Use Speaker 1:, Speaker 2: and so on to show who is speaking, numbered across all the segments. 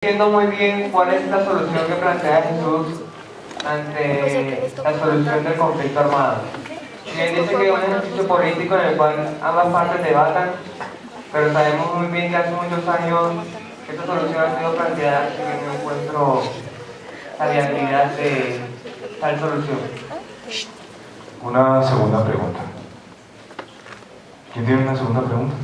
Speaker 1: entiendo muy bien cuál es la solución que plantea Jesús ante la solución del conflicto armado. Y él dice que es un ejercicio político en el cual ambas partes debatan, pero sabemos muy bien que hace muchos años que esta solución ha sido planteada y que no encuentro la viabilidad de tal solución.
Speaker 2: Una segunda pregunta. ¿Quién tiene una segunda pregunta?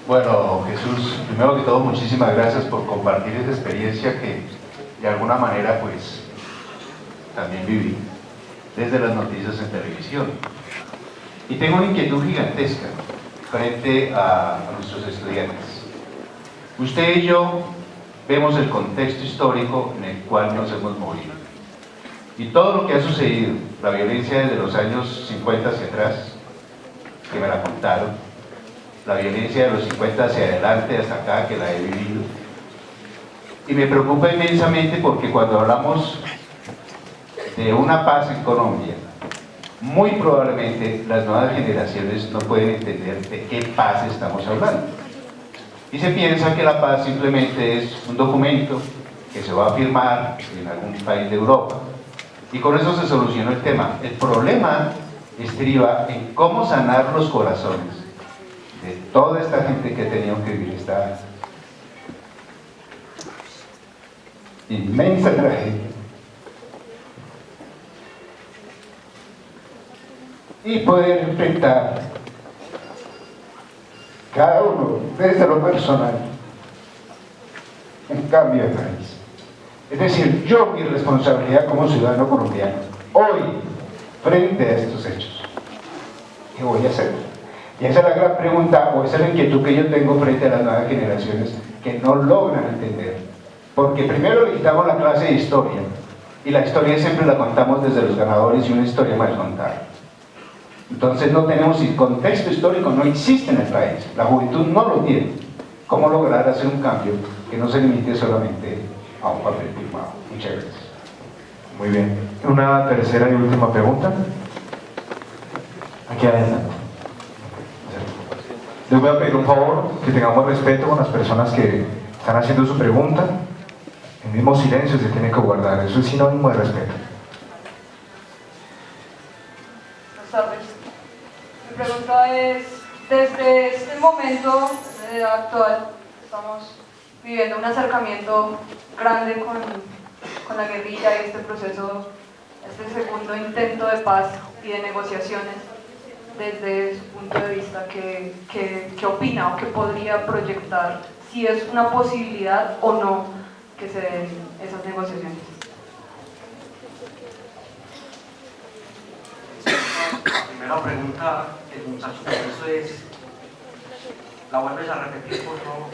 Speaker 3: Bueno, Jesús, primero que todo, muchísimas gracias por compartir esa experiencia que de alguna manera pues también viví desde las noticias en televisión. Y tengo una inquietud gigantesca frente a nuestros estudiantes. Usted y yo vemos el contexto histórico en el cual nos hemos movido. Y todo lo que ha sucedido, la violencia desde los años 50 hacia atrás, que me la contaron, la violencia de los 50 hacia adelante hasta acá, que la he vivido. Y me preocupa inmensamente porque cuando hablamos de una paz en Colombia, muy probablemente las nuevas generaciones no pueden entender de qué paz estamos hablando. Y se piensa que la paz simplemente es un documento que se va a firmar en algún país de Europa y con eso se soluciona el tema. El problema estriba en cómo sanar los corazones de toda esta gente que ha tenido que vivir esta inmensa tragedia y poder enfrentar cada uno desde lo personal un cambio de país. Es decir, yo, mi responsabilidad como ciudadano colombiano hoy frente a estos hechos, ¿qué voy a hacer? Y esa es la gran pregunta, o esa es la inquietud que yo tengo frente a las nuevas generaciones que no logran entender. Porque primero necesitamos la clase de historia, y la historia siempre la contamos desde los ganadores y una historia mal contada. Entonces no tenemos el contexto histórico, no existe en el país, la juventud no lo tiene. ¿Cómo lograr hacer un cambio que no se limite solamente a un papel firmado? Muchas gracias.
Speaker 2: Muy bien. Una tercera y última pregunta. Aquí adelante. Les voy a pedir un favor, que tengamos respeto con las personas que están haciendo su pregunta. El mismo silencio se tiene que guardar, eso es sinónimo de respeto.
Speaker 4: Buenas tardes. Mi pregunta es, desde este momento actual, estamos viviendo un acercamiento grande con la guerrilla y este proceso, este segundo intento de paz y de negociaciones. Desde su punto de vista, ¿qué opina o qué podría proyectar si es una posibilidad o no que se den esas negociaciones?
Speaker 5: La primera pregunta del muchacho, eso es, ¿la vuelves a repetir, por favor?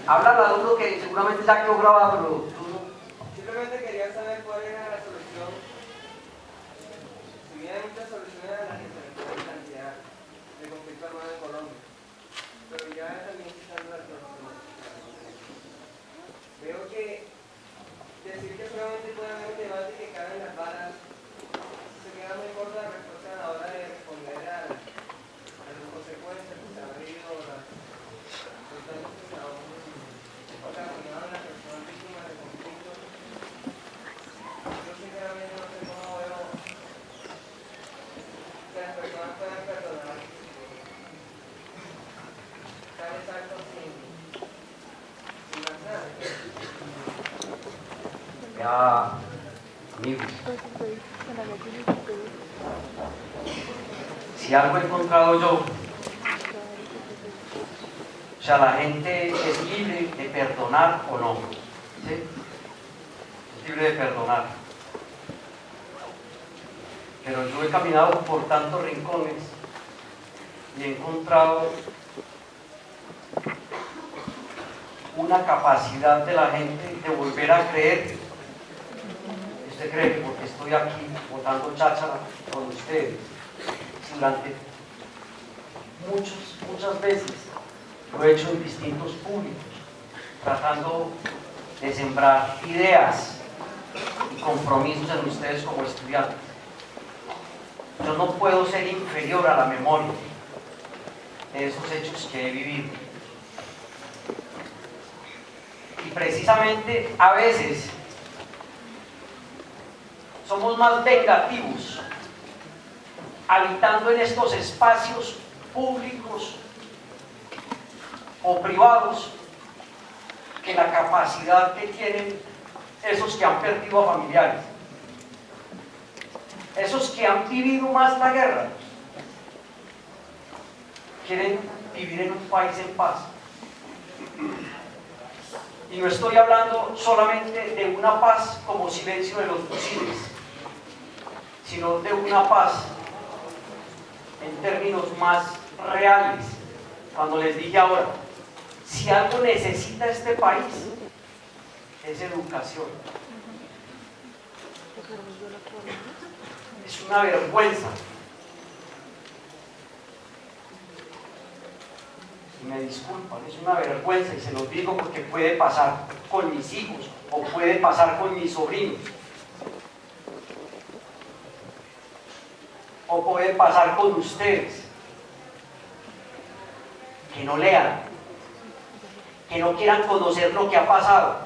Speaker 5: Háblala duro que seguramente ya quedó grabado, pero tú no.
Speaker 1: Simplemente quería saber cuál era la solución. Si bien hay muchas soluciones a las que se le puede plantear de conflicto armado en Colombia, pero ya también quitando las soluciones. Veo que decir que solamente puede haber un debate que cabe en las balas se queda muy corta la respuesta a la hora de responder a las consecuencias que se han vivido, los daños que se han ocasionado a las personas víctimas de conflictos. Yo sinceramente no sé cómo veo que las personas puedan perdonar tales actos sin más nada.
Speaker 5: Ya, amigos, si algo he encontrado yo, o sea, la gente es libre de perdonar o no, ¿sí? Es libre de perdonar. Pero yo he caminado por tantos rincones y he encontrado una capacidad de la gente de volver a creer. Usted cree que porque estoy aquí botando cháchara con ustedes, durante muchas veces lo he hecho en distintos públicos, tratando de sembrar ideas y compromisos en ustedes como estudiantes. Yo no puedo ser inferior a la memoria de esos hechos que he vivido. Y precisamente a veces somos más vengativos habitando en estos espacios públicos o privados que la capacidad que tienen esos que han perdido a familiares, esos que han vivido más la guerra, quieren vivir en un país en paz. Y no estoy hablando solamente de una paz como silencio de los fusiles, sino de una paz en términos más reales. Cuando les dije ahora, si algo necesita este país, es educación. Es una vergüenza. Y me disculpan, es una vergüenza, y se los digo porque puede pasar con mis hijos o puede pasar con mis sobrinos. O puede pasar con ustedes, que no lean, que no quieran conocer lo que ha pasado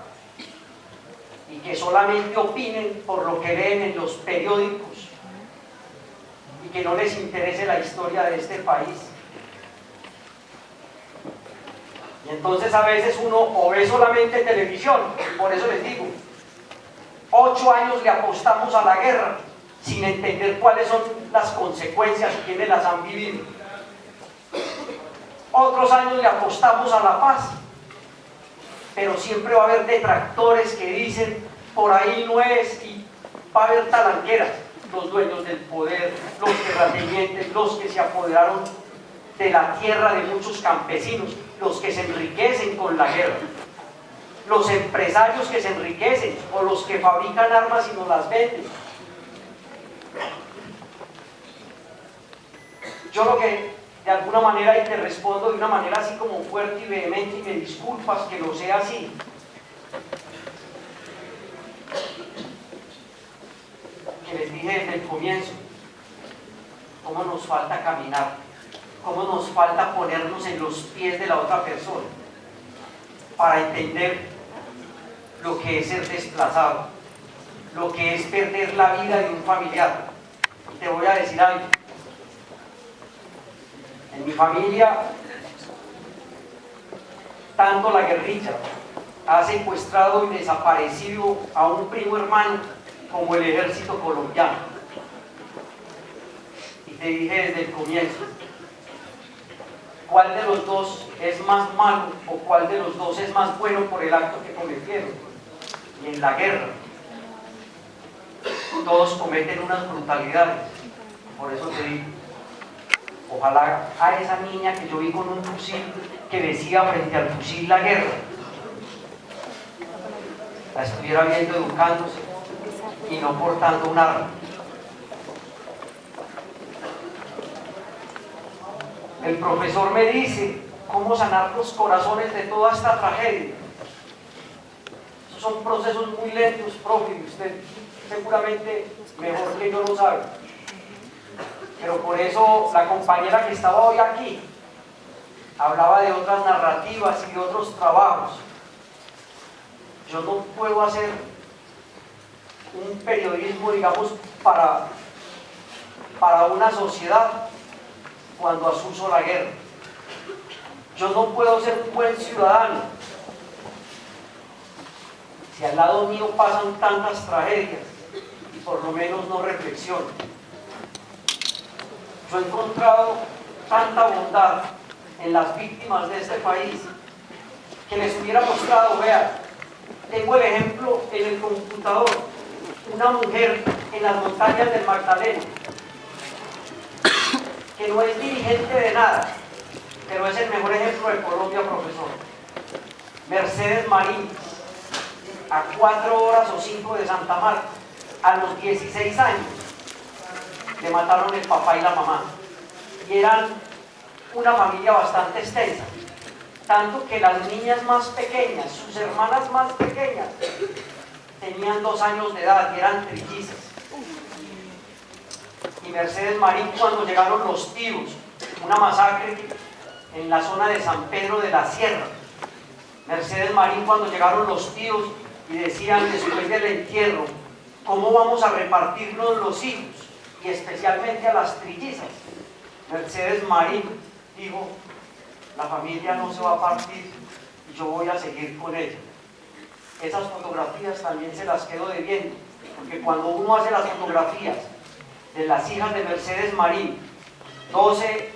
Speaker 5: y que solamente opinen por lo que leen en los periódicos y que no les interese la historia de este país. Y entonces a veces uno o ve solamente televisión, por eso les digo, 8 años le apostamos a la guerra sin entender cuáles son las consecuencias y quiénes las han vivido. Otros años le apostamos a la paz, pero siempre va a haber detractores que dicen por ahí no es, y va a haber talanqueras, los dueños del poder, los terratenientes, los que se apoderaron de la tierra de muchos campesinos, los que se enriquecen con la guerra, los empresarios que se enriquecen o los que fabrican armas y nos las venden. Yo lo que de alguna manera, y te respondo de una manera así como fuerte y vehemente, y me disculpas que lo sea así, que les dije desde el comienzo, cómo nos falta caminar, cómo nos falta ponernos en los pies de la otra persona para entender lo que es ser desplazado, lo que es perder la vida de un familiar. Y te voy a decir algo. En mi familia, tanto la guerrilla ha secuestrado y desaparecido a un primo hermano como el ejército colombiano. Y te dije desde el comienzo, ¿cuál de los dos es más malo o cuál de los dos es más bueno por el acto que cometieron? Y en la guerra, todos cometen unas brutalidades. Por eso te digo, ojalá a esa niña que yo vi con un fusil que decía frente al fusil la guerra, la estuviera viendo educándose y no portando un arma. El profesor me dice cómo sanar los corazones de toda esta tragedia. Esos son procesos muy lentos, profe, y usted seguramente mejor que yo lo sabe. Pero por eso la compañera que estaba hoy aquí hablaba de otras narrativas y de otros trabajos. Yo no puedo hacer un periodismo, digamos, para una sociedad cuando asuso la guerra. Yo no puedo ser un buen ciudadano si al lado mío pasan tantas tragedias y por lo menos no reflexiono. Yo he encontrado tanta bondad en las víctimas de este país que les hubiera mostrado. Vean, tengo el ejemplo en el computador, una mujer en las montañas del Magdalena, que no es dirigente de nada, pero es el mejor ejemplo de Colombia, profesor. Mercedes Marín, a 4 horas o 5 de Santa Marta, a los 16 años, le mataron el papá y la mamá, y eran una familia bastante extensa. tanto que las niñas más pequeñas, sus hermanas más pequeñas, tenían 2 años de edad y eran trillizas. Y Mercedes Marín, cuando llegaron los tiros, una masacre en la zona de San Pedro de la Sierra. Mercedes Marín, cuando llegaron los tíos y decían después del entierro, ¿cómo vamos a repartirnos los hijos? Y especialmente a las trillizas. Mercedes Marín dijo, la familia no se va a partir y yo voy a seguir con ella. Esas fotografías también se las quedo debiendo, porque cuando uno hace las fotografías de las hijas de Mercedes Marín, 12